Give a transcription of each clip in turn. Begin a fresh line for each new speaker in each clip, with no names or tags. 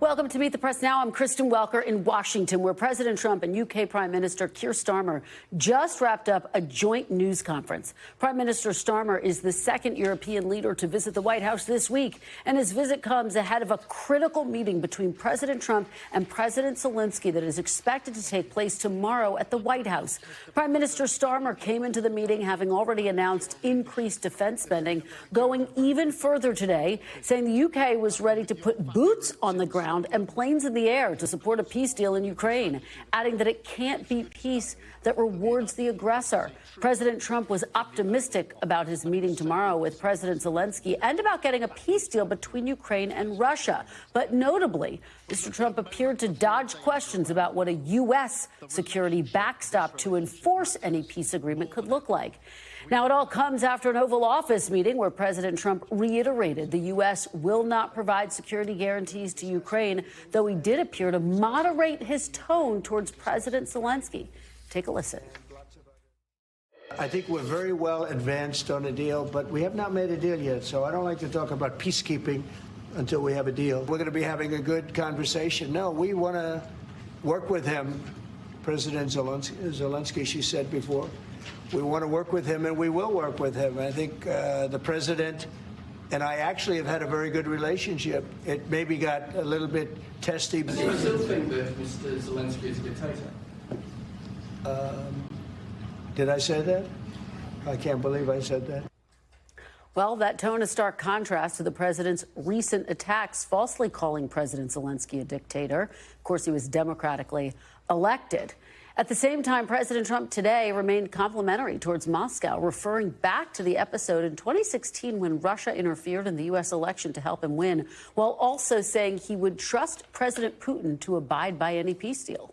Welcome to Meet the Press Now. I'm Kristen Welker in Washington, where President Trump and UK Prime Minister Keir Starmer just wrapped up a joint news conference. Prime Minister Starmer is the second European leader to visit the White House this week, and his visit comes ahead of a critical meeting between President Trump and President Zelensky that is expected to take place tomorrow at the White House. Prime Minister Starmer came into the meeting having already announced increased defense spending, going even further today, saying the UK was ready to put boots on the ground and planes in the air to support a peace deal in Ukraine, adding that it can't be peace that rewards the aggressor. President Trump was optimistic about his meeting tomorrow with President Zelensky and about getting a peace deal between Ukraine and Russia. But notably, Mr. Trump appeared to dodge questions about what a U.S. security backstop to enforce any peace agreement could look like. Now, it all comes after an Oval Office meeting where President Trump reiterated the U.S. will not provide security guarantees to Ukraine, though he did appear to moderate his tone towards President Zelensky. Take a listen.
I think we're very well advanced on a deal, but we have not made a deal yet, so I don't like to talk about peacekeeping until we have a deal. We're going to be having a good conversation. No, we want to work with him, President Zelensky, she said before. We want to work with him, and we will work with him. I think the president and I actually have had a very good relationship. It maybe got a little bit testy.
Do you still think that Mr. Zelensky is a dictator?
Did I say that? I can't believe I said that.
Well, that tone is stark contrast to the president's recent attacks, falsely calling President Zelensky a dictator. Of course, he was democratically elected. At the same time, President Trump today remained complimentary towards Moscow, referring back to the episode in 2016 when Russia interfered in the U.S. election to help him win, while also saying he would trust President Putin to abide by any peace deal.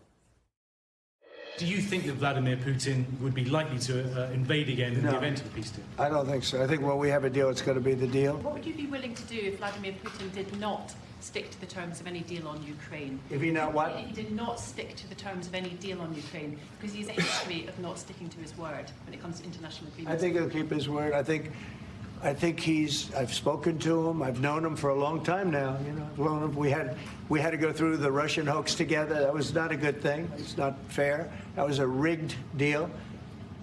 Do you think that Vladimir Putin would be likely to invade again in the event of a peace deal?
I don't think so. I think when we have a deal, it's going to be the deal.
What would you be willing to do if Vladimir Putin did not stick to the terms of any deal on Ukraine?
If he not what?
He did not stick to the terms of any deal on Ukraine, because he has a history of not sticking to his word when it comes to international agreements.
I think he'll keep his word. I think I've spoken to him. I've known him for a long time now. You know, I've known him. We had to go through the Russian hoax together. That was not a good thing. It's not fair. That was a rigged deal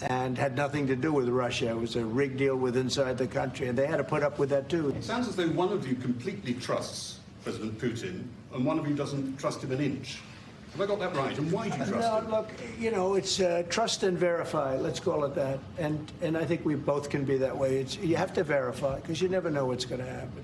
and had nothing to do with Russia. It was a rigged deal with inside the country, and they had to put up with that, too.
It sounds as though one of you completely trusts President Putin and one of you doesn't trust him an inch. Have I got that right? And why do you trust him?
Look, you know, it's trust and verify. Let's call it that. And I think we both can be that way. You have to verify because you never know what's going to happen.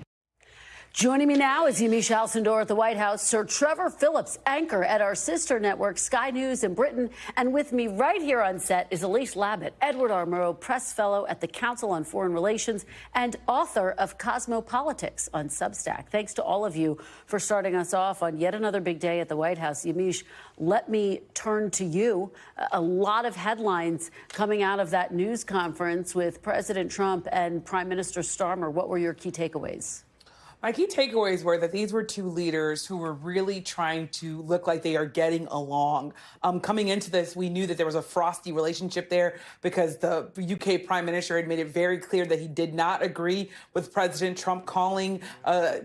Joining me now is Yamiche Alcindor at the White House, Sir Trevor Phillips, anchor at our sister network, Sky News in Britain. And with me right here on set is Elise Labott, Edward R. Murrow Press Fellow at the Council on Foreign Relations and author of Cosmopolitics on Substack. Thanks to all of you for starting us off on yet another big day at the White House. Yamiche, let me turn to you. A lot of headlines coming out of that news conference with President Trump and Prime Minister Starmer. What were your key takeaways?
My key takeaways were that these were two leaders who were really trying to look like they are getting along. Coming into this, we knew that there was a frosty relationship there because the UK Prime Minister had made it very clear that he did not agree with President Trump calling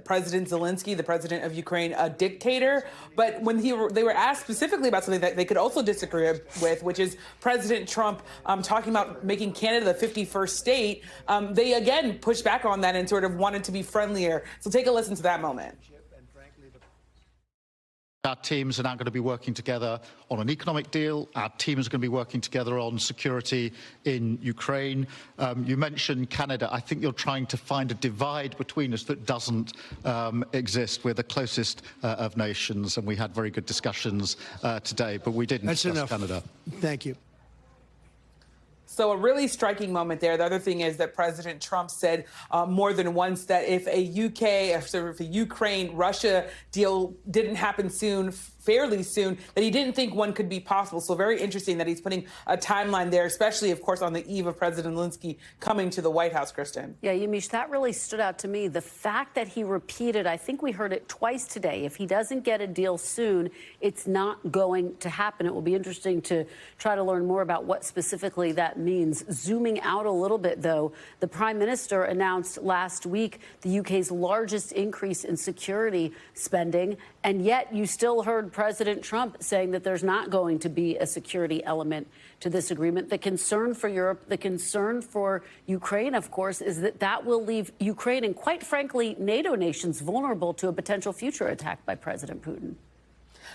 President Zelensky, the president of Ukraine, a dictator. But when they were asked specifically about something that they could also disagree with, which is President Trump talking about making Canada the 51st state, they again pushed back on that and sort of wanted to be friendlier. So take a listen to that moment.
Our teams are now going to be working together on an economic deal. Our teams are going to be working together on security in Ukraine. You mentioned Canada. I think you're trying to find a divide between us that doesn't exist. We're the closest of nations, and we had very good discussions today, but we didn't discuss Canada.
Thank you.
So a really striking moment there. The other thing is that President Trump said more than once that if a Ukraine-Russia deal didn't happen soon, fairly soon, that he didn't think one could be possible. So very interesting that he's putting a timeline there, especially, of course, on the eve of President Zelensky coming to the White House, Kristen.
Yeah, Yamiche, that really stood out to me. The fact that he repeated, I think we heard it twice today, if he doesn't get a deal soon, it's not going to happen. It will be interesting to try to learn more about what specifically that means. Zooming out a little bit, though, the Prime Minister announced last week the UK's largest increase in security spending, and yet you still heard President Trump saying that there's not going to be a security element to this agreement. The concern for Europe, the concern for Ukraine, of course, is that that will leave Ukraine and, quite frankly, NATO nations vulnerable to a potential future attack by President Putin.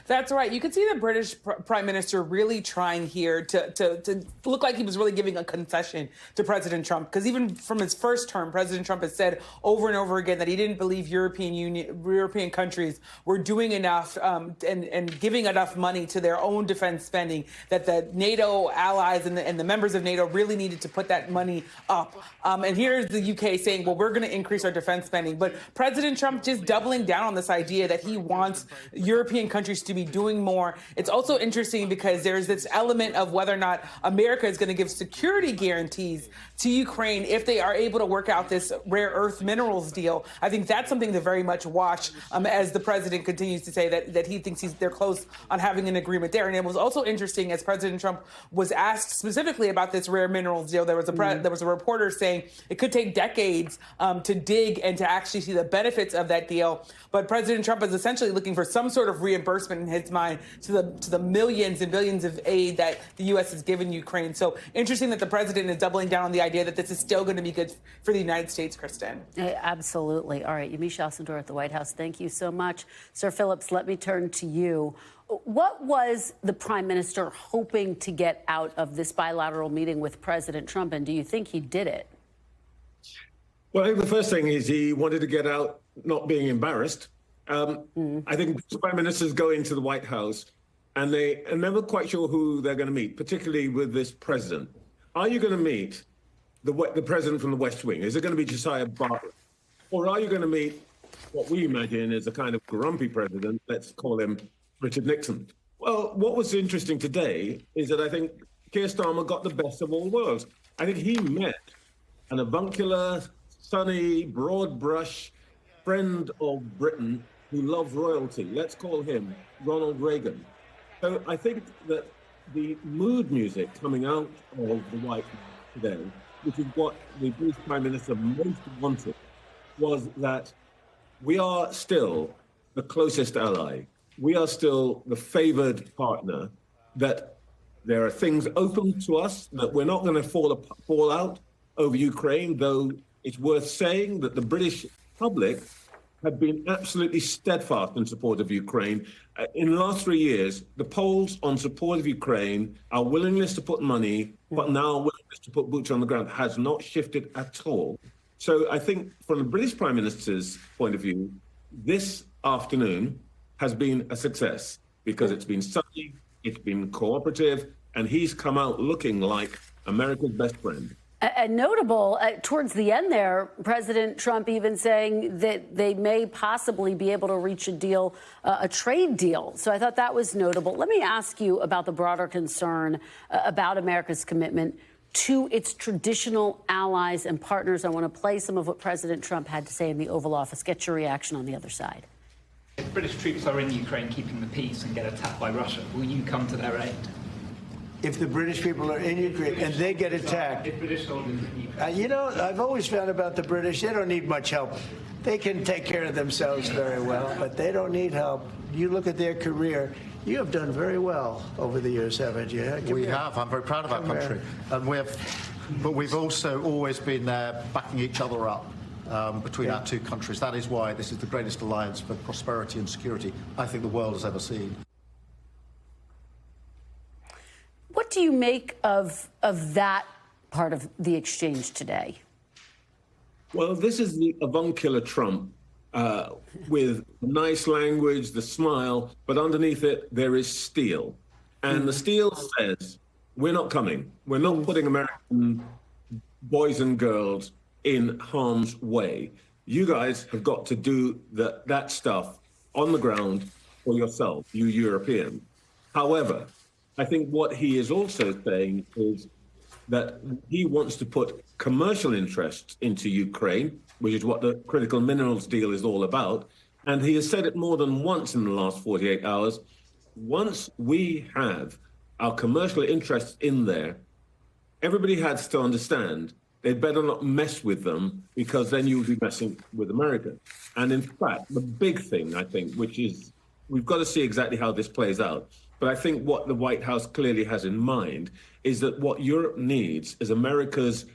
That's right. You could see the British Prime Minister really trying here to look like he was really giving a concession to President Trump, because even from his first term, President Trump has said over and over again that he didn't believe European countries were doing enough and giving enough money to their own defense spending, that the NATO allies and the members of NATO really needed to put that money up. And here's the UK saying, well, we're going to increase our defense spending. But President Trump just doubling down on this idea that he wants European countries to be doing more. It's also interesting because there's this element of whether or not America is going to give security guarantees to Ukraine if they are able to work out this rare earth minerals deal. I think that's something to very much watch as the president continues to say that he thinks they're close on having an agreement there. And it was also interesting, as President Trump was asked specifically about this rare minerals deal, there was a reporter saying it could take decades to dig and to actually see the benefits of that deal. But President Trump is essentially looking for some sort of reimbursement in his mind to the millions and billions of aid that the U.S. has given Ukraine. So interesting that the president is doubling down on the idea that this is still going to be good for the United States, Kristen.
Absolutely. All right. Yamiche Alcindor at the White House, thank you so much. Sir Phillips, let me turn to you. What was the Prime Minister hoping to get out of this bilateral meeting with President Trump, and do you think he did it?
Well, I think the first thing is he wanted to get out not being embarrassed. I think prime ministers go into the White House and they are never quite sure who they're going to meet, particularly with this president. Are you going to meet the president from the West Wing? Is it going to be Josiah Bartlett? Or are you going to meet what we imagine is a kind of grumpy president, let's call him Richard Nixon? Well, what was interesting today is that I think Keir Starmer got the best of all worlds. I think he met an avuncular, sunny, broad brush friend of Britain who loved royalty. Let's call him Ronald Reagan. So I think that the mood music coming out of the White House today, which is what the British Prime Minister most wanted, was that we are still the closest ally. We are still the favored partner, that there are things open to us, that we're not going to fall out over Ukraine, though it's worth saying that the British public have been absolutely steadfast in support of Ukraine. In the last 3 years, the polls on support of Ukraine, our willingness to put money, but now our willingness to put boots on the ground has not shifted at all. So I think from the British Prime Minister's point of view, this afternoon has been a success because it's been sunny, it's been cooperative, and he's come out looking like America's best friend.
And notable, towards the end there, President Trump even saying that they may possibly be able to reach a deal, a trade deal. So I thought that was notable. Let me ask you about the broader concern about America's commitment to its traditional allies and partners. I want to play some of what President Trump had to say in the Oval Office. Get your reaction on the other side.
If British troops are in Ukraine keeping the peace and get attacked by Russia, will you come to their aid?
If the British people are in Ukraine and they get attacked, you know, I've always found about the British, they don't need much help. They can take care of themselves very well, but they don't need help. You look at their career, you have done very well over the years, haven't you?
We have. I'm very proud of our country. And but we've also always been there backing each other up between our two countries. That is why this is the greatest alliance for prosperity and security I think the world has ever seen.
What do you make of that part of the exchange today?
Well, this is the avuncular Trump with nice language, the smile, but underneath it, there is steel. And the steel says, we're not coming. We're not putting American boys and girls in harm's way. You guys have got to do that stuff on the ground for yourself, you Europeans. However, I think what he is also saying is that he wants to put commercial interests into Ukraine, which is what the critical minerals deal is all about. And he has said it more than once in the last 48 hours. Once we have our commercial interests in there, everybody has to understand they'd better not mess with them, because then you'll be messing with America. And in fact, the big thing, I think, which is we've got to see exactly how this plays out. But I think what the White House clearly has in mind is that what Europe needs is America's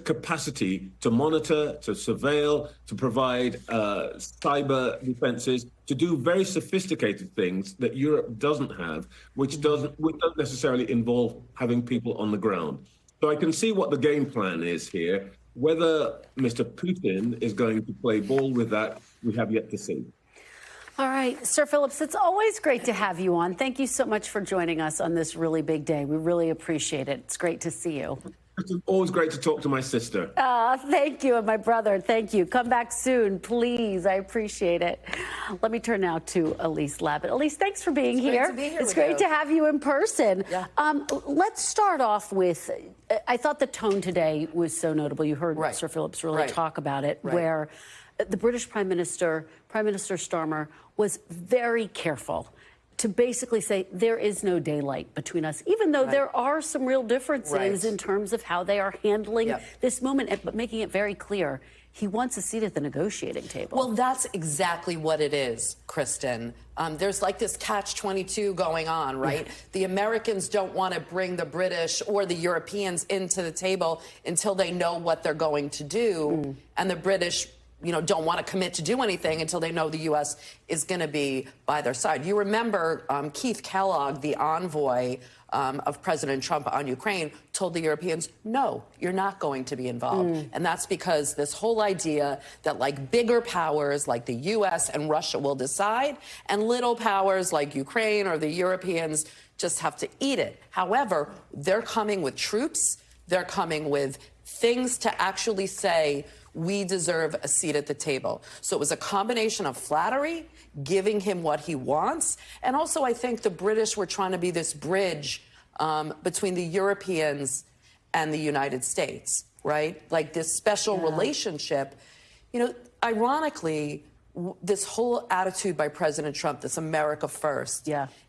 capacity to monitor, to surveil, to provide cyber defenses, to do very sophisticated things that Europe doesn't have, which don't necessarily involve having people on the ground. So I can see what the game plan is here. Whether Mr. Putin is going to play ball with that, we have yet to see.
All right, Sir Phillips, it's always great to have you on. Thank you so much for joining us on this really big day. We really appreciate it. It's great to see you.
It's always great to talk to my sister.
Thank you, and my brother. Thank you. Come back soon, please. I appreciate it. Let me turn now to Elise Labott. Elise, thanks for being here.
Great to be here.
It's great to have you in person.
Yeah.
Let's start off with, I thought the tone today was so notable. You heard
Right.
Sir Phillips really
Right.
talk about it,
Right.
where the British Prime Minister Starmer, was very careful to basically say there is no daylight between us, even though there are some real differences in terms of how they are handling this moment, but making it very clear he wants a seat at the negotiating table.
Well, that's exactly what it is, Kristen. There's like this catch-22 going on, right? Yeah. The Americans don't want to bring the British or the Europeans into the table until they know what they're going to do. And the British, don't want to commit to do anything until they know the U.S. is going to be by their side. You remember Keith Kellogg, the envoy of President Trump on Ukraine, told the Europeans, no, you're not going to be involved. And that's because this whole idea that like bigger powers like the U.S. and Russia will decide, and little powers like Ukraine or the Europeans just have to eat it. However, they're coming with troops. They're coming with things to actually say, we deserve a seat at the table. So it was a combination of flattery, giving him what he wants, and also I think the British were trying to be this bridge between the Europeans and the United States, right? Like this special relationship. Ironically, this whole attitude by President Trump, this America first,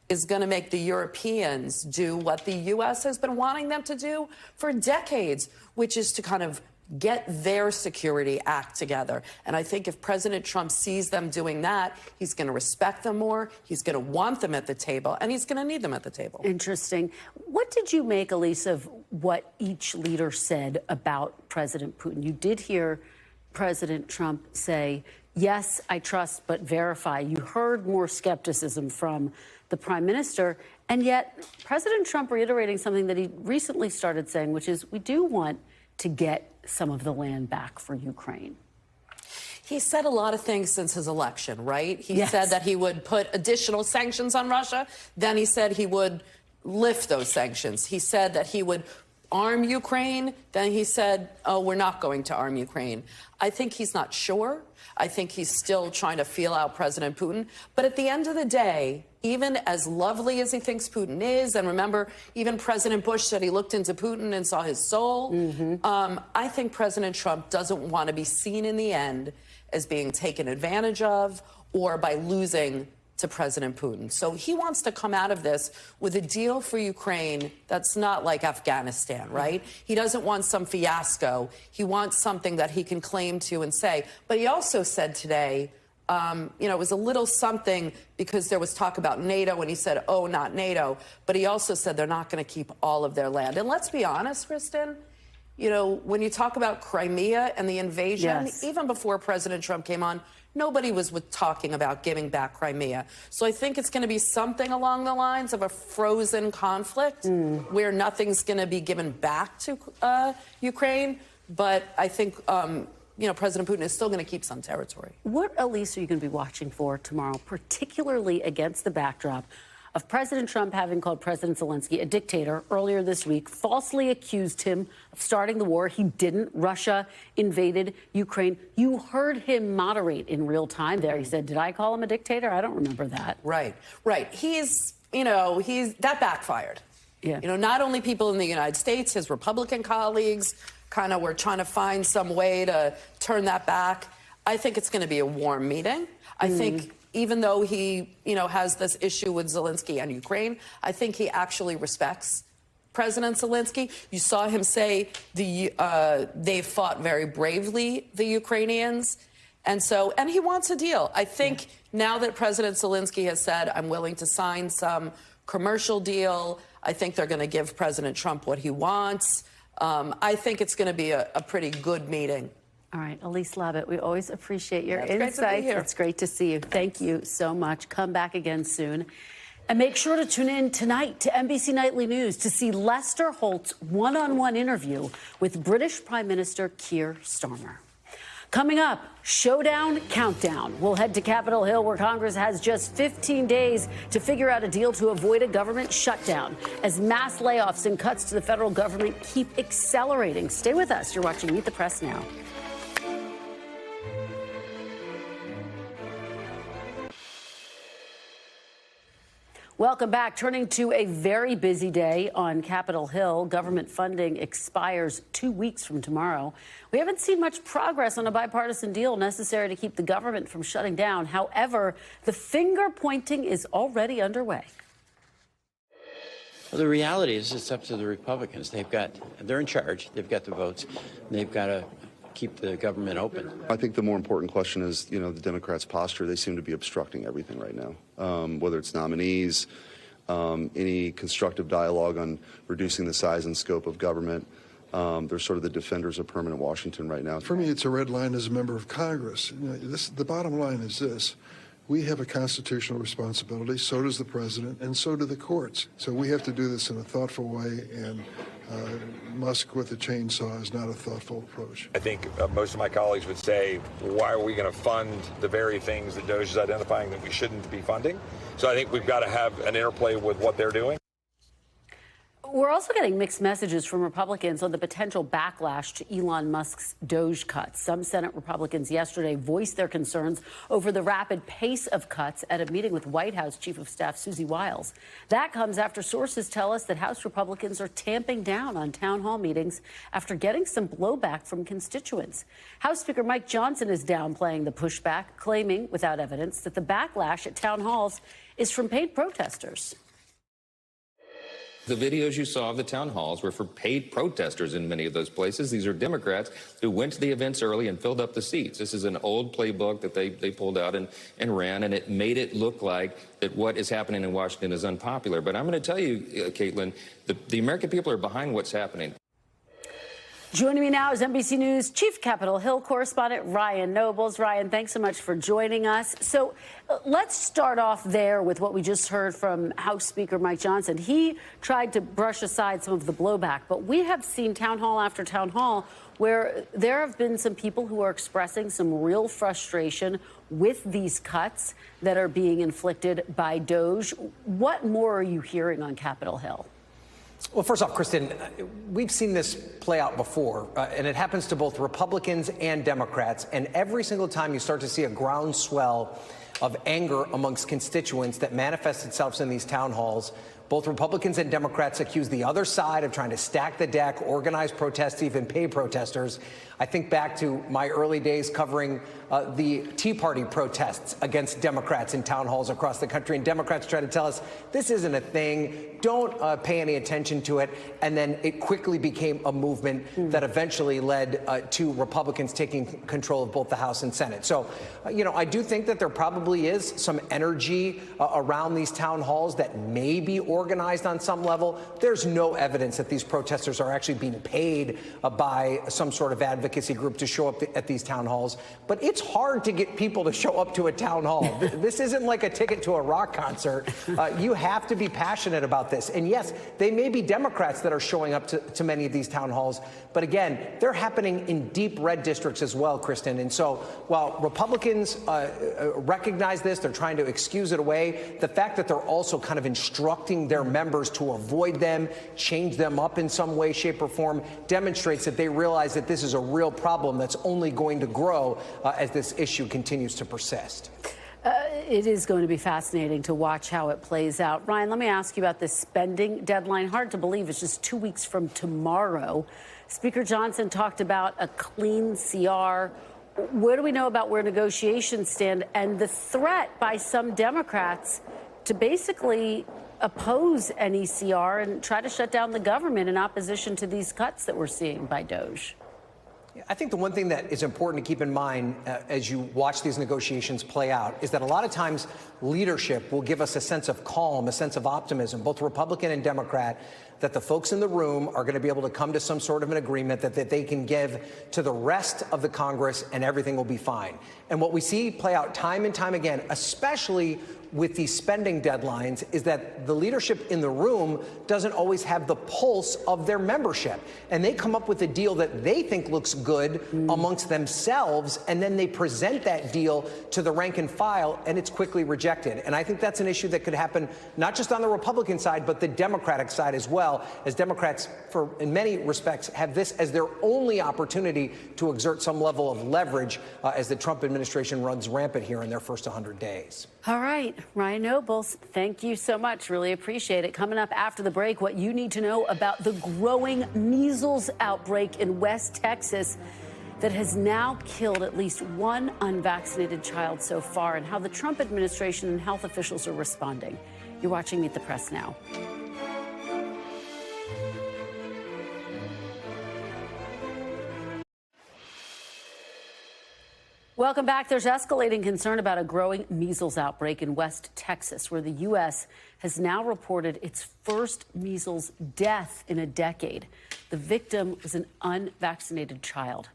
is going to make the Europeans do what the U.S. has been wanting them to do for decades, which is to kind of get their security act together. And I think if President Trump sees them doing that, he's going to respect them more, he's going to want them at the table, and he's going to need them at the table.
Interesting. What did you make, Elise, of what each leader said about President Putin? You did hear President Trump say, yes, I trust, but verify. You heard more skepticism from the Prime Minister, and yet President Trump reiterating something that he recently started saying, which is we do want to get some of the land back for Ukraine.
He said a lot of things since his election, right? He said that he would put additional sanctions on Russia. Then he said he would lift those sanctions. He said that he would arm Ukraine. Then he said, oh, we're not going to arm Ukraine. I think he's not sure. I think he's still trying to feel out President Putin. But at the end of the day, even as lovely as he thinks Putin is, and remember, even President Bush said he looked into Putin and saw his soul, I think President Trump doesn't want to be seen in the end as being taken advantage of or by losing to President Putin. So he wants to come out of this with a deal for Ukraine that's not like Afghanistan, right? He doesn't want some fiasco. He wants something that he can claim to and say. But he also said today, it was a little something because there was talk about NATO and he said, oh, not NATO. But he also said they're not going to keep all of their land. And let's be honest, Kristen, when you talk about Crimea and the invasion, even before President Trump came on, nobody was talking about giving back Crimea. So I think it's going to be something along the lines of a frozen conflict where nothing's going to be given back to Ukraine. But I think, President Putin is still going to keep some territory.
What, Elise, are you going to be watching for tomorrow, particularly against the backdrop of President Trump having called President Zelensky a dictator earlier this week, falsely accused him of starting the war. He didn't. Russia invaded Ukraine. You heard him moderate in real time there. He said, did I call him a dictator? I don't remember that.
Right. That backfired.
Yeah.
Not only people in the United States, his Republican colleagues kind of were trying to find some way to turn that back. I think it's going to be a warm meeting. I think even though he, has this issue with Zelensky and Ukraine, I think he actually respects President Zelensky. You saw him say they fought very bravely, the Ukrainians. And he wants a deal. I think now that President Zelensky has said, I'm willing to sign some commercial deal, I think they're going to give President Trump what he wants. I think it's going to be a pretty good meeting.
All right, Elise Labott, we always appreciate your
insights.
Great to be here. It's great to see you. Thank you so much. Come back again soon. And make sure to tune in tonight to NBC Nightly News to see Lester Holt's one-on-one interview with British Prime Minister Keir Starmer. Coming up, Showdown Countdown. We'll head to Capitol Hill, where Congress has just 15 days to figure out a deal to avoid a government shutdown as mass layoffs and cuts to the federal government keep accelerating. Stay with us. You're watching Meet the Press now. Welcome back. Turning to a very busy day on Capitol Hill. Government funding expires 2 weeks from tomorrow. We haven't seen much progress on a bipartisan deal necessary to keep the government from shutting down. However, the finger pointing is already underway.
Well, the reality is it's up to the Republicans. They're in charge. They've got the votes. They've got to keep the government open.
I think the more important question is, the Democrats' posture. They seem to be obstructing everything right now, whether it's nominees, any constructive dialogue on reducing the size and scope of government. They're sort of the defenders of permanent Washington right now.
For me, it's a red line as a member of Congress. The bottom line is this. We have a constitutional responsibility, so does the president, and so do the courts. So we have to do this in a thoughtful way, and Musk with a chainsaw is not a thoughtful approach.
I think most of my colleagues would say, why are we going to fund the very things that Doge is identifying that we shouldn't be funding? So I think we've got to have an interplay with what they're doing.
We're also getting mixed messages from Republicans on the potential backlash to Elon Musk's Doge cuts. Some Senate Republicans yesterday voiced their concerns over the rapid pace of cuts at a meeting with White House Chief of Staff Susie Wiles. That comes after sources tell us that House Republicans are tamping down on town hall meetings after getting some blowback from constituents. House Speaker Mike Johnson is downplaying the pushback, claiming, without evidence, that the backlash at town halls is from paid protesters.
The videos you saw of the town halls were for paid protesters in many of those places. These are Democrats who went to the events early and filled up the seats. This is an old playbook that they pulled out and ran, and it made it look like that what is happening in Washington is unpopular. But I'm going to tell you, Caitlin, the American people are behind what's happening.
Joining me now is NBC News Chief Capitol Hill Correspondent Ryan Nobles. Ryan, thanks so much for joining us. So let's start off there with what we just heard from House Speaker Mike Johnson. He tried to brush aside some of the blowback, but we have seen town hall after town hall where there have been some people who are expressing some real frustration with these cuts that are being inflicted by Doge. What more are you hearing on Capitol Hill?
Well, first off, Kristen, we've seen this play out before, and it happens to both Republicans and Democrats. And every single time you start to see a groundswell of anger amongst constituents that manifests itself in these town halls, both Republicans and Democrats accuse the other side of trying to stack the deck, organize protests, even pay protesters. I think back to my early days covering the Tea Party protests against Democrats in town halls across the country. And Democrats try to tell us this isn't a thing. Don't pay any attention to it. And then it quickly became a movement that eventually led to Republicans taking control of both the House and Senate. So, I do think that there probably is some energy around these town halls that may be organized organized on some level. There's no evidence that these protesters are actually being paid by some sort of advocacy group to show up at these town halls. But it's hard to get people to show up to a town hall. This isn't like a ticket to a rock concert. You have to be passionate about this. And yes, they may be Democrats that are showing up to many of these town halls. But again, they're happening in deep red districts as well, Kristen. And so while Republicans recognize this, they're trying to excuse it away. The fact that they're also kind of instructing their members to avoid them, change them up in some way, shape, or form, demonstrates that they realize that this is a real problem that's only going to grow as this issue continues to persist.
It is going to be fascinating to watch how it plays out. Ryan, let me ask you about this spending deadline. Hard to believe it's just 2 weeks from tomorrow. Speaker Johnson talked about a clean CR. What do we know about where negotiations stand and the threat by some Democrats to basically oppose any CR and try to shut down the government in opposition to these cuts that we're seeing by Doge?
I think the one thing that is important to keep in mind as you watch these negotiations play out is that a lot of times leadership will give us a sense of calm, a sense of optimism, both Republican and Democrat, that the folks in the room are going to be able to come to some sort of an agreement that they can give to the rest of the Congress and everything will be fine. And what we see play out time and time again, especially with these spending deadlines, is that the leadership in the room doesn't always have the pulse of their membership. And they come up with a deal that they think looks good amongst themselves, and then they present that deal to the rank and file, and it's quickly rejected. And I think that's an issue that could happen not just on the Republican side, but the Democratic side as well, as Democrats, in many respects, have this as their only opportunity to exert some level of leverage as the Trump administration runs rampant here in their first 100 days.
All right, Ryan Nobles, thank you so much. Really appreciate it. Coming up after the break, what you need to know about the growing measles outbreak in West Texas that has now killed at least one unvaccinated child so far, and how the Trump administration and health officials are responding. You're watching Meet the Press now. Welcome back. There's escalating concern about a growing measles outbreak in West Texas, where the U.S. has now reported its first measles death in a decade. The victim was an unvaccinated child.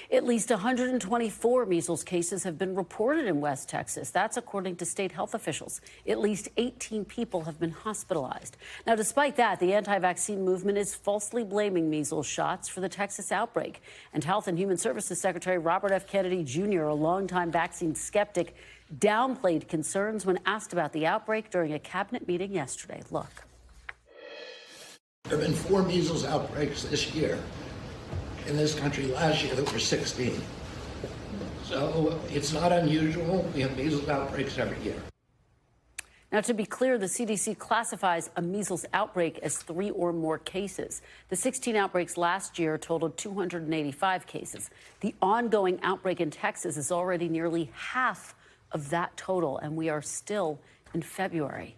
At least 124 measles cases have been reported in West Texas. That's according to state health officials. At least 18 people have been hospitalized. Now, despite that, the anti-vaccine movement is falsely blaming measles shots for the Texas outbreak. And Health and Human Services Secretary Robert F. Kennedy Jr., a longtime vaccine skeptic, downplayed concerns when asked about the outbreak during a cabinet meeting yesterday. Look.
There have been 4 measles outbreaks this year. In this country last year, there were 16. So it's not unusual. We have measles outbreaks every year.
Now, to be clear, the CDC classifies a measles outbreak as 3 or more cases. The 16 outbreaks last year totaled 285 cases. The ongoing outbreak in Texas is already nearly half of that total, and we are still in February.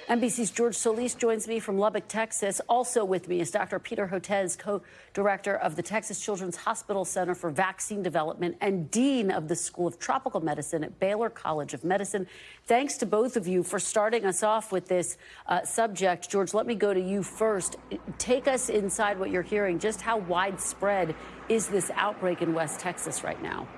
NBC's George Solis joins me from Lubbock, Texas. Also with me is Dr. Peter Hotez, co-director of the Texas Children's Hospital Center for Vaccine Development and dean of the School of Tropical Medicine at Baylor College of Medicine. Thanks to both of you for starting us off with this subject. George, let me go to you first. Take us inside what you're hearing. Just how widespread is this outbreak in West Texas right now?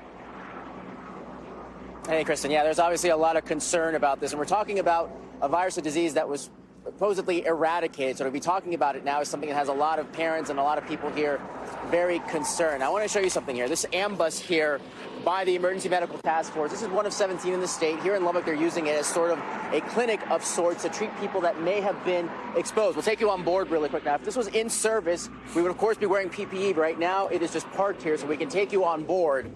Hey, Kristen. Yeah, there's obviously a lot of concern about this, and we're talking about a virus, a disease that was supposedly eradicated. So to be talking about it now is something that has a lot of parents and a lot of people here very concerned. I want to show you something here. This ambulance here by the Emergency Medical Task Force. This is one of 17 in the state. Here in Lubbock, they're using it as sort of a clinic of sorts to treat people that may have been exposed. We'll take you on board really quick now. If this was in service, we would, of course, be wearing PPE, but right now it is just parked here so we can take you on board.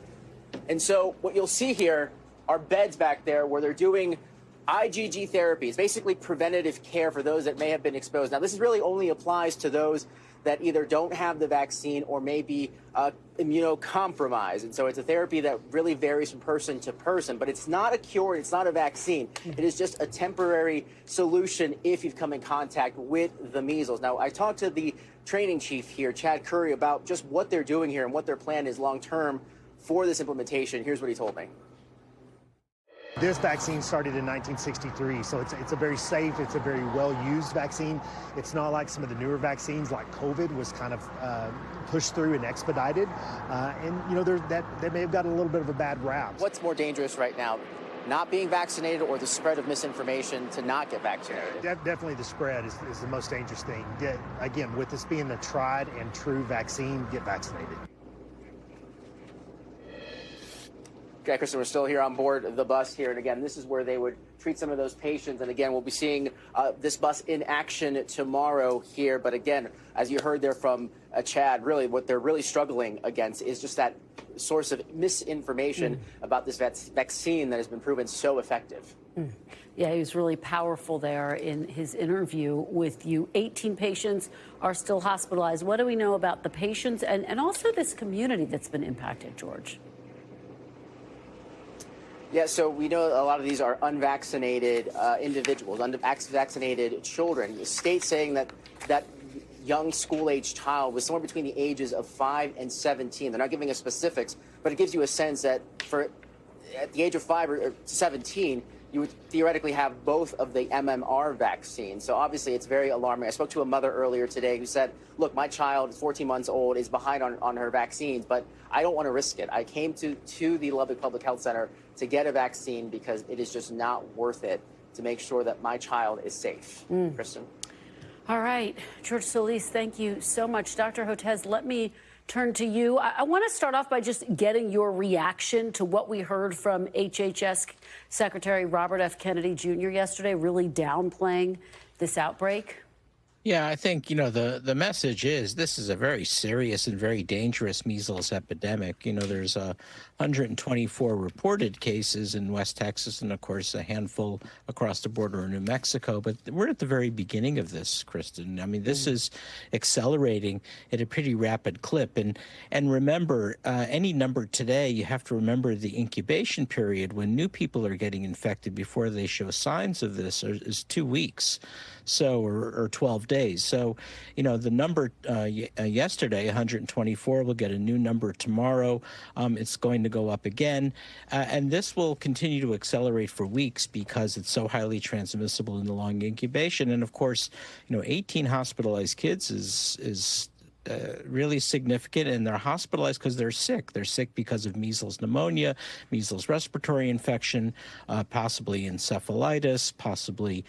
And so what you'll see here are beds back there where they're doing IgG therapy. It's basically preventative care for those that may have been exposed. Now, this really only applies to those that either don't have the vaccine or may be immunocompromised. And so it's a therapy that really varies from person to person, but it's not a cure. It's not a vaccine. It is just a temporary solution if you've come in contact with the measles. Now, I talked to the training chief here, Chad Curry, about just what they're doing here and what their plan is long term for this implementation. Here's what he told me.
This vaccine started in 1963, so it's a very safe, it's a very well-used vaccine. It's not like some of the newer vaccines, like COVID, was kind of pushed through and expedited. And, you know, that may have gotten a little bit of a bad rap.
What's more dangerous right now, not being vaccinated or the spread of misinformation to not get vaccinated?
Definitely the spread is the most dangerous thing. Again, with this being the tried and true vaccine, get vaccinated.
Okay, Kristen, we're still here on board the bus here. And again, this is where they would treat some of those patients. And again, we'll be seeing this bus in action tomorrow here. But again, as you heard there from Chad, really what they're really struggling against is just that source of misinformation about this vaccine that has been proven so effective.
Yeah, he was really powerful there in his interview with you. 18 patients are still hospitalized. What do we know about the patients and also this community that's been impacted, George?
Yeah, so we know a lot of these are unvaccinated individuals, unvaccinated children. The state saying that that young school-age child was somewhere between the ages of 5 and 17. They're not giving us specifics, but it gives you a sense that at the age of 5 or 17, you would theoretically have both of the MMR vaccines. So obviously it's very alarming. I spoke to a mother earlier today who said, look, my child, 14 months old, is behind on her vaccines, but I don't want to risk it. I came to the Lubbock Public Health Center to get a vaccine because it is just not worth it to make sure that my child is safe. Kristen?
All right. George Solis, thank you so much. Dr. Hotez, let me turn to you. I want to start off by just getting your reaction to what we heard from HHS Secretary Robert F. Kennedy Jr. yesterday, really downplaying this outbreak.
Yeah, I think, you know, the message is this is a very serious and very dangerous measles epidemic. You know, there's 124 reported cases in West Texas and, of course, a handful across the border in New Mexico. But we're at the very beginning of this, Kristen. I mean, this is accelerating at a pretty rapid clip. And remember, any number today, you have to remember the incubation period when new people are getting infected before they show signs of this is 2 weeks. So, or 12 days. So, you know, the number yesterday, 124, we'll get a new number tomorrow. It's going to go up again. And this will continue to accelerate for weeks because it's so highly transmissible in the long incubation. And of course, you know, 18 hospitalized kids is really significant, and they're hospitalized because they're sick. They're sick because of measles pneumonia, measles respiratory infection, possibly encephalitis, possibly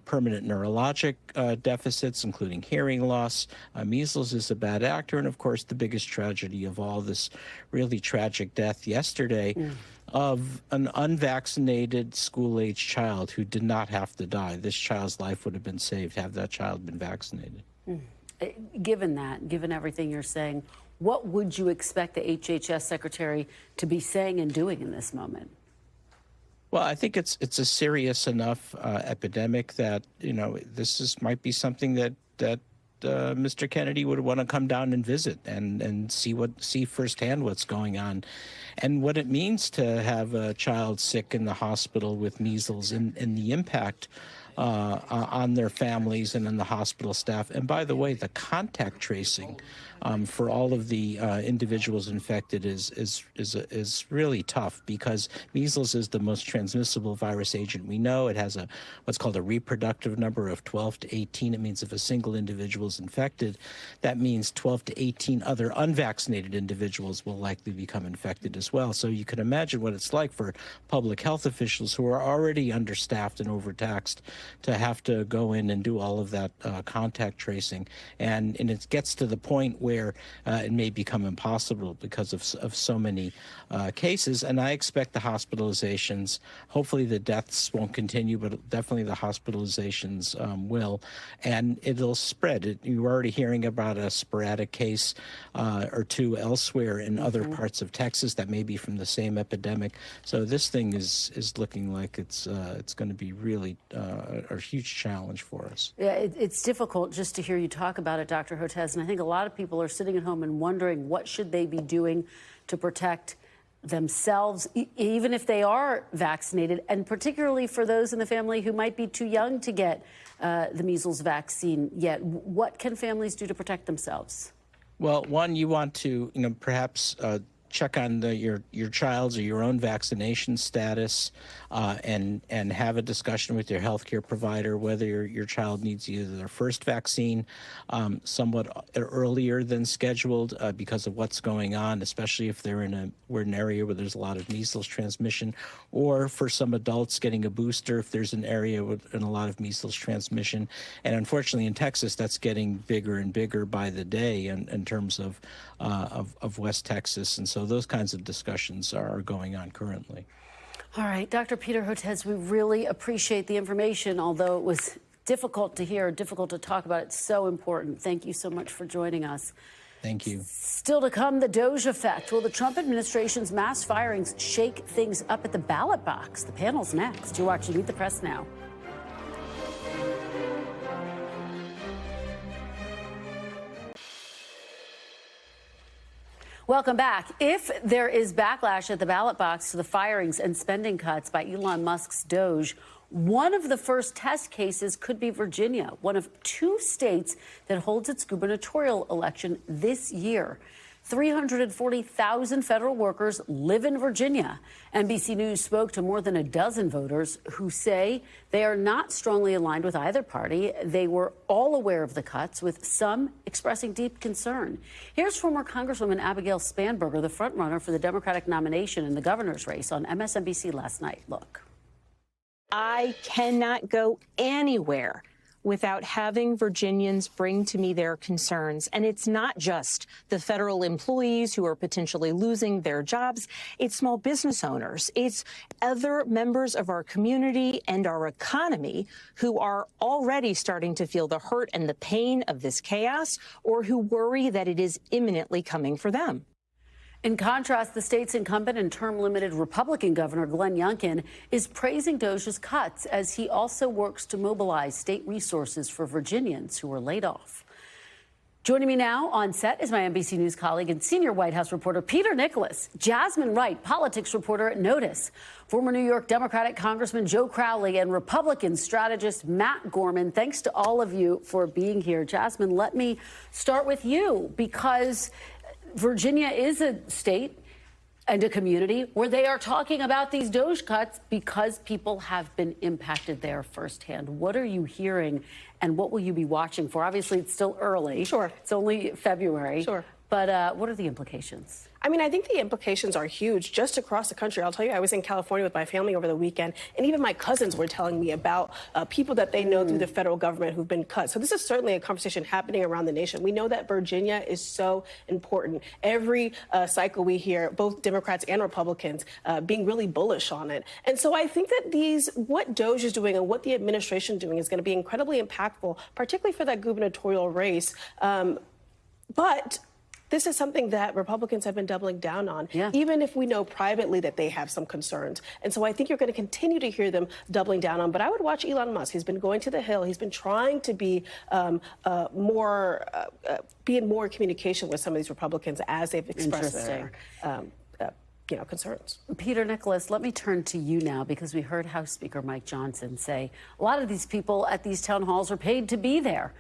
permanent neurologic deficits, including hearing loss. Measles is a bad actor, and of course, the biggest tragedy of all, this really tragic death yesterday of an unvaccinated school-age child who did not have to die. This child's life would have been saved had that child been vaccinated.
Given everything you're saying, what would you expect the HHS Secretary to be saying and doing in this moment?
Well, I think it's a serious enough epidemic that, you know, might be something that Mr. Kennedy would want to come down and visit and see firsthand what's going on and what it means to have a child sick in the hospital with measles and the impact on their families and on the hospital staff. And by the way, the contact tracing for all of the individuals infected is really tough because measles is the most transmissible virus agent we know. It has what's called a reproductive number of 12 to 18. It means if a single individual is infected, that means 12 to 18 other unvaccinated individuals will likely become infected as well. So you can imagine what it's like for public health officials who are already understaffed and overtaxed to have to go in and do all of that contact tracing. And it gets to the point where it may become impossible because of so many cases. And I expect the hospitalizations, hopefully the deaths won't continue, but definitely the hospitalizations will. And it'll spread. You're already hearing about a sporadic case or two elsewhere in other parts of Texas that may be from the same epidemic. So this thing is looking like it's going to be really a huge challenge for us.
Yeah, it's difficult just to hear you talk about it, Dr. Hotez, and I think a lot of people are sitting at home and wondering what should they be doing to protect themselves, even if they are vaccinated, and particularly for those in the family who might be too young to get the measles vaccine yet. What can families do to protect themselves?
Well, one, you want to, perhaps check on your child's or your own vaccination status, and have a discussion with your healthcare provider whether your child needs either their first vaccine somewhat earlier than scheduled because of what's going on, especially if we're in an area where there's a lot of measles transmission, or for some adults getting a booster if there's an area with a lot of measles transmission. And unfortunately in Texas, that's getting bigger and bigger by the day in terms of West Texas. And so those kinds of discussions are going on currently.
All right, Dr. Peter Hotez, we really appreciate the information, although it was difficult to hear, difficult to talk about. It's so important. Thank you so much for joining us.
Thank you.
Still to come, the Doge effect. Will the Trump administration's mass firings shake things up at the ballot box? The panel's next. You're watching Meet the Press Now. Welcome back. If there is backlash at the ballot box to the firings and spending cuts by Elon Musk's Doge, one of the first test cases could be Virginia, one of 2 states that holds its gubernatorial election this year. 340,000 federal workers live in Virginia. NBC News spoke to more than a dozen voters who say they are not strongly aligned with either party. They were all aware of the cuts, with some expressing deep concern. Here's former Congresswoman Abigail Spanberger, the frontrunner for the Democratic nomination in the governor's race, on MSNBC last night. Look.
I cannot go anywhere without having Virginians bring to me their concerns. And it's not just the federal employees who are potentially losing their jobs. It's small business owners. It's other members of our community and our economy who are already starting to feel the hurt and the pain of this chaos, or who worry that it is imminently coming for them.
In contrast, the state's incumbent and term-limited Republican Governor Glenn Youngkin is praising Doge's cuts as he also works to mobilize state resources for Virginians who are laid off. Joining me now on set is my NBC News colleague and senior White House reporter Peter Nicholas, Jasmine Wright, politics reporter at Notice, former New York Democratic Congressman Joe Crowley, and Republican strategist Matt Gorman. Thanks to all of you for being here. Jasmine, let me start with you, because Virginia is a state and a community where they are talking about these Doge cuts because people have been impacted there firsthand. What are you hearing, and what will you be watching for? Obviously, it's still early.
Sure.
It's only February.
Sure.
But what are the implications?
I mean, I think the implications are huge just across the country. I'll tell you, I was in California with my family over the weekend, and even my cousins were telling me about people that they know through the federal government who've been cut. So this is certainly a conversation happening around the nation. We know that Virginia is so important. Every cycle we hear both Democrats and Republicans being really bullish on it. And so I think that what Doge is doing and what the administration is doing is going to be incredibly impactful, particularly for that gubernatorial race. But this is something that Republicans have been doubling down on, even if we know privately that they have some concerns. And so I think you're going to continue to hear them doubling down on. But I would watch Elon Musk. He's been going to the Hill. He's been trying to be be in more communication with some of these Republicans as they've expressed their concerns.
Peter Nicholas, let me turn to you now, because we heard House Speaker Mike Johnson say a lot of these people at these town halls are paid to be there.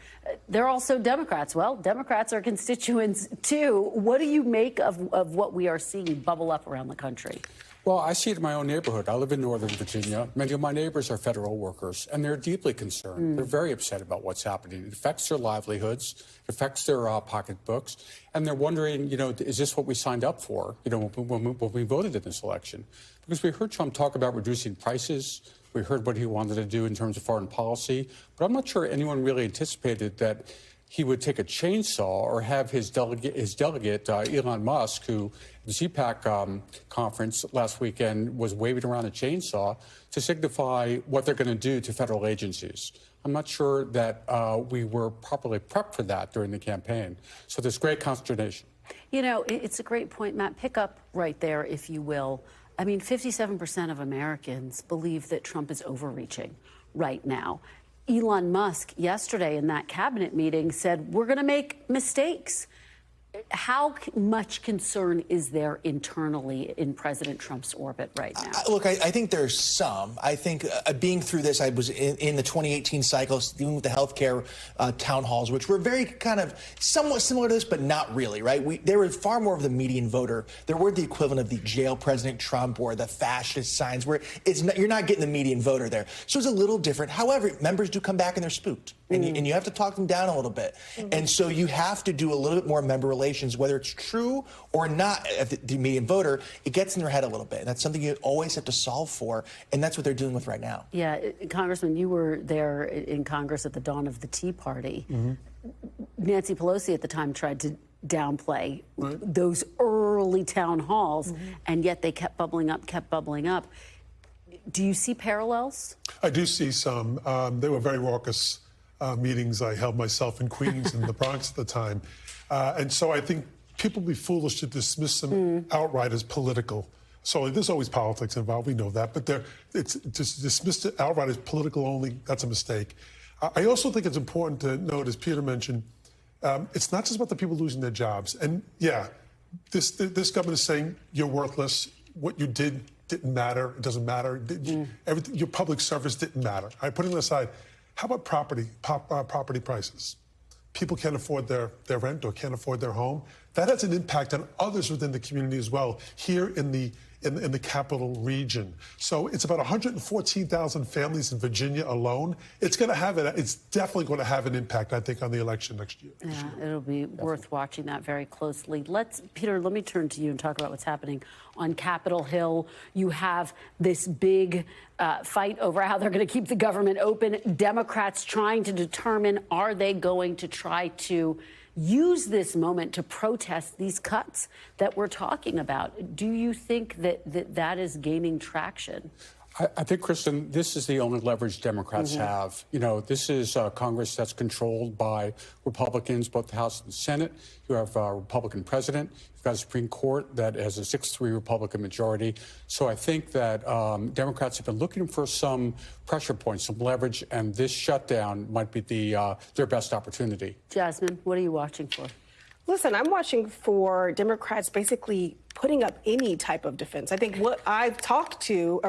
They're also Democrats. Well, Democrats are constituents too. What do you make of what we are seeing bubble up around the country?
Well, I see it in my own neighborhood. I live in Northern Virginia. Many of my neighbors are federal workers, and they're deeply concerned. They're very upset about what's happening. It affects their livelihoods, it affects their pocketbooks, and they're wondering, is this what we signed up for, when we voted in this election? Because we heard Trump talk about reducing prices. We heard what he wanted to do in terms of foreign policy, but I'm not sure anyone really anticipated that he would take a chainsaw or have his delegate Elon Musk, who at the CPAC conference last weekend was waving around a chainsaw to signify what they're going to do to federal agencies. I'm not sure that we were properly prepped for that during the campaign. So there's great consternation.
It's a great point, Matt. Pick up right there, if you will. I mean, 57% of Americans believe that Trump is overreaching right now. Elon Musk yesterday in that cabinet meeting said, we're going to make mistakes. How much concern is there internally in President Trump's orbit right now?
Look, I think there's some. I think being through this, I was in the 2018 cycle, dealing with the healthcare town halls, which were very kind of somewhat similar to this, but not really, right? They were far more of the median voter. There were the equivalent of the jail President Trump or the fascist signs, where you're not getting the median voter there. So it's a little different. However, members do come back and they're spooked. And you have to talk them down a little bit. And so you have to do a little bit more member relations, whether it's true or not, the median voter, it gets in their head a little bit. And that's something you always have to solve for, and that's what they're dealing with right now.
Yeah, Congressman, you were there in Congress at the dawn of the Tea Party. Nancy Pelosi at the time tried to downplay those early town halls, and yet they kept bubbling up, Do you see parallels?
I do see some. They were very raucous meetings. I held myself in Queens and the Bronx at the time. And so I think people would be foolish to dismiss them outright as political. So there's always politics involved, we know that. But it's just dismissed it outright as political only, that's a mistake. I also think it's important to note, as Peter mentioned, it's not just about the people losing their jobs. And yeah, this government is saying you're worthless. What you did didn't matter. It doesn't matter. Everything, your public service didn't matter. I put it aside. How about property prices? People can't afford their rent or can't afford their home. That has an impact on others within the community as well, here in the capital region. So it's about 114,000 families in Virginia alone. It's definitely going to have an impact, I think, on the election next year.
Yeah, it'll be worth watching that very closely. Peter, let me turn to you and talk about what's happening on Capitol Hill. You have this big fight over how they're going to keep the government open. Democrats trying to determine, are they going to try to use this moment to protest these cuts that we're talking about? Do you think that is gaining traction?
I think, Kristen, this is the only leverage Democrats have. You know, this is Congress that's controlled by Republicans, both the House and the Senate. You have a Republican president. You've got a Supreme Court that has a 6-3 Republican majority. So I think that Democrats have been looking for some pressure points, some leverage, and this shutdown might be their best opportunity.
Jasmine, what are you watching for?
Listen, I'm watching for Democrats basically putting up any type of defense. I think when I've talked to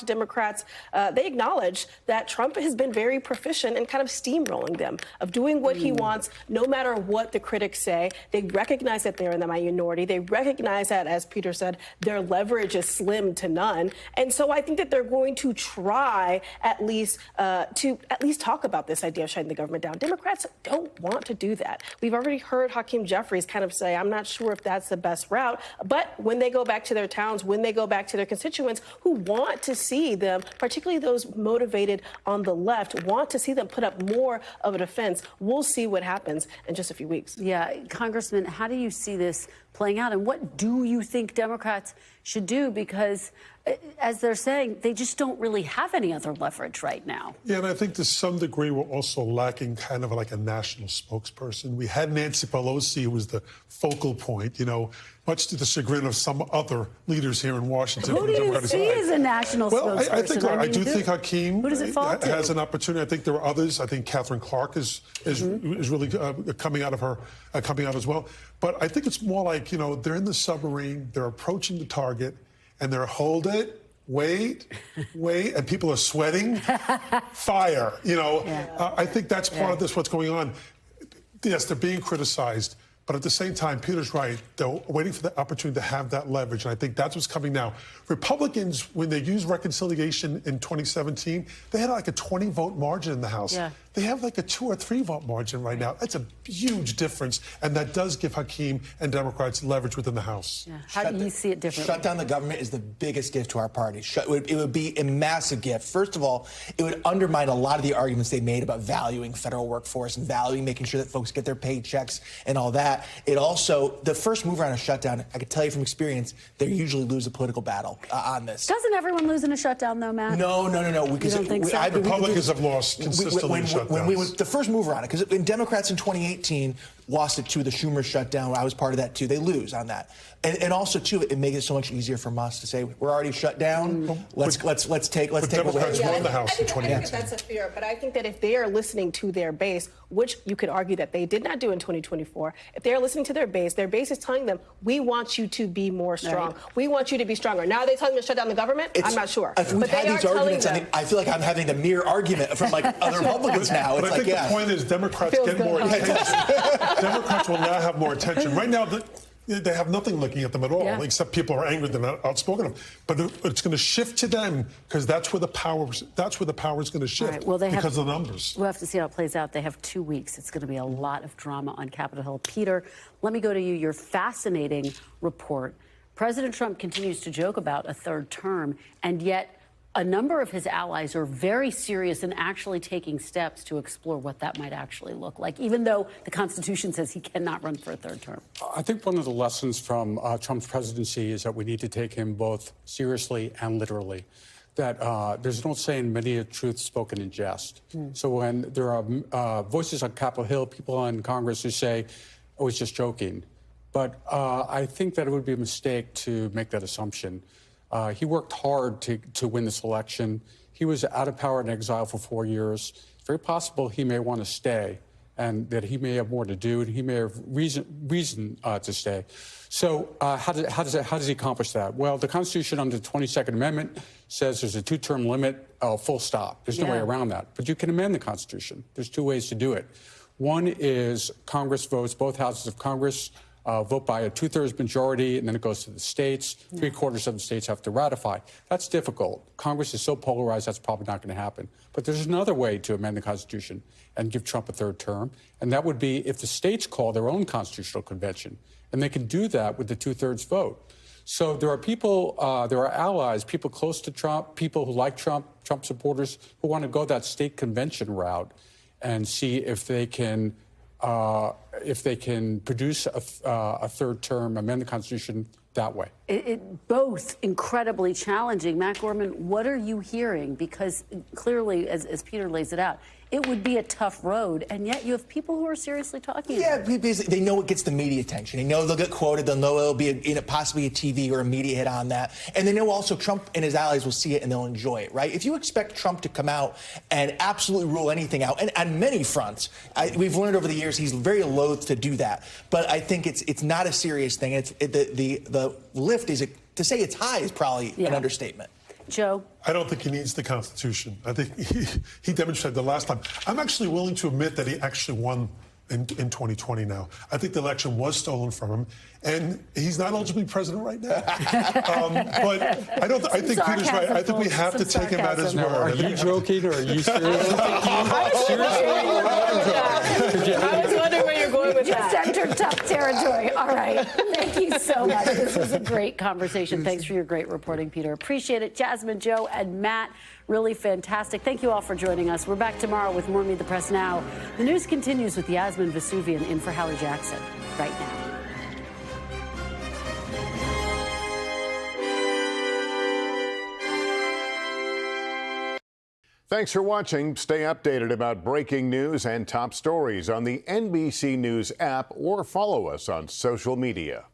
Democrats, they acknowledge that Trump has been very proficient in kind of steamrolling them, of doing what he wants, no matter what the critics say. They recognize that they're in the minority. They recognize that, as Peter said, their leverage is slim to none. And so I think that they're going to try at least talk about this idea of shutting the government down. Democrats don't want to do that. We've already heard Hakeem Jeffries kind of say, I'm not sure if that's the best route. But when they go back to their towns, when they go back to their constituents who want to see them, particularly those motivated on the left, want to see them put up more of a defense, we'll see what happens in just a few weeks.
Yeah, Congressman, how do you see this playing out? And what do you think Democrats should do? Because, as they're saying, they just don't really have any other leverage right now.
Yeah, and I think to some degree we're also lacking kind of like a national spokesperson. We had Nancy Pelosi, who was the focal point, you know, much to the chagrin of some other leaders here in Washington.
Who do you see as a national spokesperson?
I do think Hakeem
who does it fall to?
Has an opportunity. I think there are others. I think Catherine Clark is really coming out as well. But I think it's more like, you know, they're in the submarine, they're approaching the target, and they're hold it, wait, and people are sweating, fire. You know, I think that's part of this. What's going on? Yes, they're being criticized. But at the same time, Peter's right. They're waiting for the opportunity to have that leverage. And I think that's what's coming now. Republicans, when they used reconciliation in 2017, they had like a 20-vote margin in the House. Yeah. They have like a 2 or 3 vote margin right now. That's a huge difference. And that does give Hakeem and Democrats leverage within the House.
Yeah. How do you see it differently?
Shut down the government is the biggest gift to our party. It would be a massive gift. First of all, it would undermine a lot of the arguments they made about valuing federal workforce and valuing making sure that folks get their paychecks and all that. It also, the first mover on a shutdown, I can tell you from experience, they usually lose a political battle on this.
Doesn't everyone lose in a shutdown, though, Matt?
No.
You don't think so?
Republicans have lost consistently in shutdowns.
when we were the first mover on it, because Democrats in 2018 lost it to the Schumer shutdown. I was part of that too. They lose on that, and also too, it makes it so much easier for Musk to say we're already shut down. Let's take.
Democrats won the House in 2018.
I think that's a fear, but I think that if they are listening to their base, which you could argue that they did not do in 2024, if they are listening to their base is telling them, we want you to be more strong. Right. We want you to be stronger. Now are they telling them to shut down the government? I'm not sure.
If we've had these arguments, I feel like I'm having the mere argument from like other Republicans now.
But I think the point is Democrats get more attention. Democrats will now have more attention. Right now, they have nothing looking at them at all, except people are angry they're not outspoken of. But it's going to shift to them because that's where the power is going to shift because of the numbers.
We'll have to see how it plays out. They have 2 weeks. It's going to be a lot of drama on Capitol Hill. Peter, let me go to you. Your fascinating report. President Trump continues to joke about a third term, and yet a number of his allies are very serious in actually taking steps to explore what that might actually look like, even though the Constitution says he cannot run for a third term.
I think one of the lessons from Trump's presidency is that we need to take him both seriously and literally. That there's an old saying, many a truth spoken in jest. So when there are voices on Capitol Hill, people in Congress who say, oh, he's just joking. But I think that it would be a mistake to make that assumption. He worked hard to win this election. He was out of power and exile for 4 years. It's very possible he may want to stay and that he may have more to do and he may have reason to stay. So how does he accomplish that? Well, the Constitution under the 22nd Amendment says there's a 2-term limit, full stop. There's no way around that. But you can amend the Constitution. There's 2 ways to do it. One is Congress votes, both houses of Congress vote by a 2/3 majority, and then it goes to the states. 3/4 of the states have to ratify. That's difficult. Congress is so polarized, that's probably not going to happen. But there's another way to amend the Constitution and give Trump a third term, and that would be if the states call their own constitutional convention, and they can do that with the 2/3 vote. So there are people, there are allies, people close to Trump, people who like Trump, Trump supporters, who want to go that state convention route and see if they can produce a third term, amend the Constitution that way.
Both incredibly challenging. Matt Gorman, what are you hearing? Because clearly, as Peter lays it out, it would be a tough road, and yet you have people who are seriously talking about it.
They know it gets the media attention. They know they'll get quoted. They'll know it'll be possibly a TV or a media hit on that. And they know also Trump and his allies will see it and they'll enjoy it, right? If you expect Trump to come out and absolutely rule anything out, and on many fronts, we've learned over the years he's very loath to do that. But I think it's not a serious thing. The lift is, to say it's high is probably an understatement.
Joe?
I don't think he needs the Constitution. I think he demonstrated the last time. I'm actually willing to admit that he actually won in 2020 now. I think the election was stolen from him, and he's not eligible to be president right now. But I think Peter's right. I think we have to take him at his word.
Are you joking or are you serious?
I was wondering where you're going with
that.
Just
entered tough territory. All right. Thank you so much. This was a great conversation. Thanks for your great reporting, Peter. Appreciate it. Jasmine, Joe, and Matt, really fantastic. Thank you all for joining us. We're back tomorrow with more Meet the Press Now. The news continues with Yasmin Vesuvian in for Hallie Jackson right now.
Thanks for watching. Stay updated about breaking news and top stories on the NBC News app or follow us on social media.